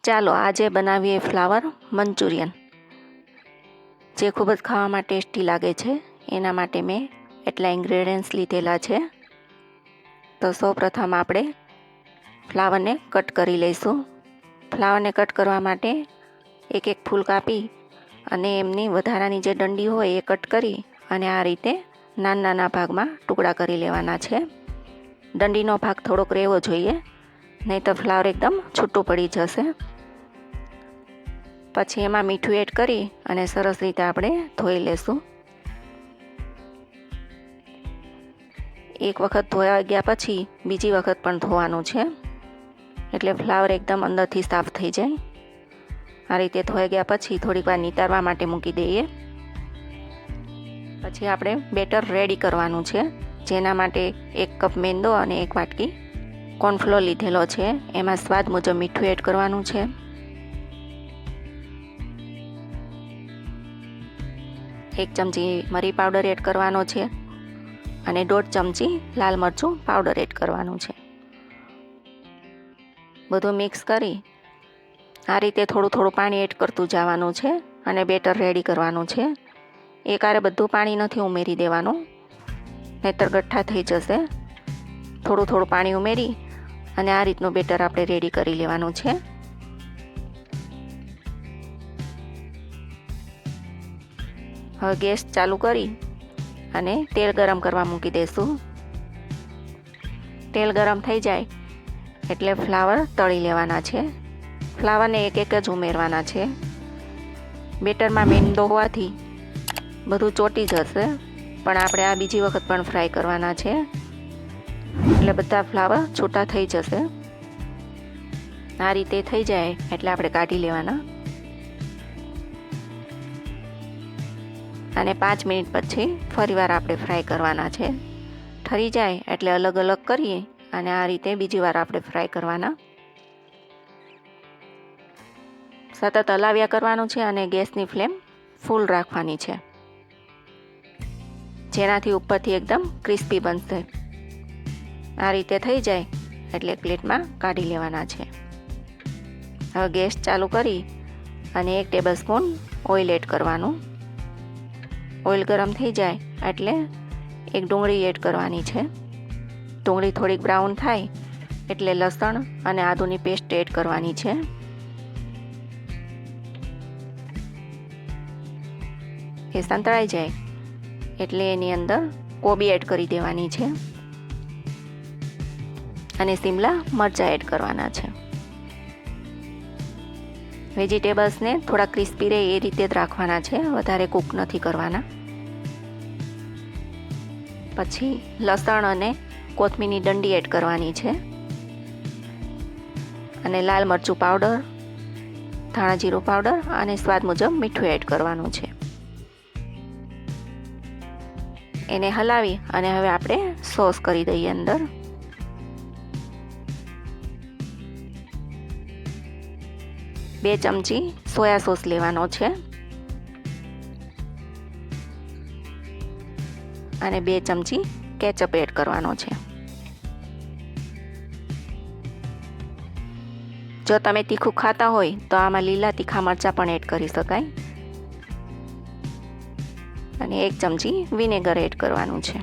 ચાલો આજે બનાવીએ ફ્લાવર મંચુરિયન, જે ખૂબ જ ખાવામાં ટેસ્ટી લાગે છે. એના માટે મેં એટલા ઇન્ગ્રેડિયન્ટ્સ લીધેલા છે. તો સૌપ્રથમ આપણે ફ્લાવરને કટ કરી લઈશું. ફ્લાવરને કટ કરવા માટે એક એક ફૂલ કાપી અને એમની વધારાની જે ડંડી હોય એ કટ કરી અને આ રીતે નાના નાના ભાગમાં ટુકડા કરી લેવાના છે. ડંડીનો ભાગ થોડોક રહેવો જોઈએ, નહીં તો ફ્લાવર એકદમ છૂટું પડી જશે. પછી એમાં મીઠું એડ કરી અને સરસ રીતે આપણે ધોઈ લેશું. એક વખત ધોયા ગયા પછી બીજી વખત પણ ધોવાનું છે, એટલે ફ્લાવર એકદમ અંદરથી સાફ થઈ જાય. આ રીતે ધોઈ ગયા પછી થોડીક વાર નિતારવા માટે મૂકી દઈએ. પછી આપણે બેટર રેડી કરવાનું છે, જેના માટે 1 કપ મેંદો અને 1 વાટકી કોર્નફ્લોર લીધેલો છે. એમાં સ્વાદ મુજબ મીઠું એડ કરવાનું છે. એક ચમચી મરી પાવડર એડ કરવાનો છે અને 1.5 ચમચી લાલ મરચું પાવડર એડ કરવાનું છે. બધું મિક્સ કરી આ રીતે થોડું થોડું પાણી એડ કરતું જવાનું છે અને બેટર રેડી કરવાનું છે. એકહારે બધું પાણી નથી ઉમેરી દેવાનું, નહીંતર ગઠ્ઠા થઈ જશે. થોડું થોડું પાણી ઉમેરી અને આ રીતનું બેટર આપણે રેડી કરી લેવાનું છે. હવે ગેસ ચાલુ કરી અને તેલ ગરમ કરવા મૂકી દઈશું. તેલ ગરમ થઈ જાય એટલે ફ્લાવર તળી લેવાના છે. ફ્લાવરને એક એક જ ઉમેરવાના છે. બેટરમાં મેંદો હોવાથી બધું ચોટી જશે, પણ આપણે આ બીજી વખત પણ ફ્રાય કરવાના છે, એટલે બધા ફ્લાવર છૂટા થઈ જશે. આ રીતે થઈ જાય એટલે આપણે કાઢી લેવાના અને 5 મિનિટ પછી ફરીવાર આપણે ફ્રાય કરવાના છે. ઠરી જાય એટલે અલગ અલગ કરીએ અને આ રીતે બીજી વાર આપણે ફ્રાય કરવાના. સતત હલાવ્યા કરવાનું છે અને ગેસની ફ્લેમ ફૂલ રાખવાની છે, જેનાથી ઉપરથી એકદમ ક્રિસ્પી બનશે. આ રીતે થઈ જાય એટલે પ્લેટમાં કાઢી લેવાના છે. હવે ગેસ ચાલુ કરી અને 1 ટેબલસ્પૂન ઓઇલ એડ કરવાનું. ઓઇલ ગરમ થઈ જાય એટલે એક ડુંગળી એડ કરવાની છે. ડુંગળી થોડીક બ્રાઉન થાય એટલે લસણ અને આદુની પેસ્ટ એડ કરવાની છે. એ સંતળાઈ જાય એટલે એની અંદર કોબી એડ કરી દેવાની છે અને શિમલા મરચાં એડ કરવાના છે. વેજીટેબલ્સને થોડા ક્રિસ્પી રહે એ રીતે જ રાખવાના છે, વધારે કૂક નથી કરવાના. પછી લસણ અને કોથમીરની ડંડી એડ કરવાની છે અને લાલ મરચું પાવડર, ધાણા જીરું પાવડર અને સ્વાદ મુજબ મીઠું એડ કરવાનું છે. એને હલાવી અને હવે આપણે સોસ કરી દઈએ અંદર. બે ચમચી સોયા સોસ લેવાનો છે અને 2 ચમચી કેચઅપ એડ કરવાનો છે. જો તમે તીખું ખાતા હોય તો આમાં લીલા તીખા મરચાં પણ એડ કરી શકાય. અને 1 ચમચી વિનેગર એડ કરવાનું છે.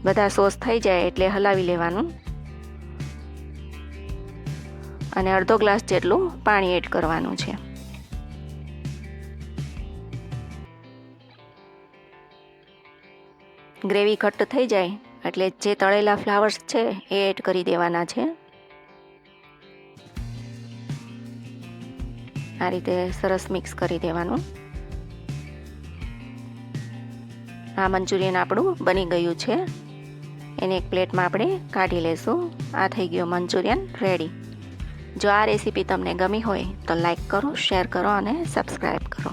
બધા સોસ થઈ જાય એટલે હલાવી લેવાનું અને અડધો ગ્લાસ જેટલું પાણી એડ કરવાનું છે. ગ્રેવી ઘટ્ટ થઈ જાય એટલે જે તળેલા ફ્લાવર્સ છે એ એડ કરી દેવાના છે. આ રીતે સરસ મિક્સ કરી દેવાનું. આ મંચુરિયન આપણું બની ગયું છે. એને એક પ્લેટમાં આપણે કાઢી લેશું. આ થઈ ગયો મંચુરિયન રેડી. જો આ રેસીપી તમને ગમી હોય તો લાઈક કરો, શેર કરો અને સબસ્ક્રાઈબ કરો.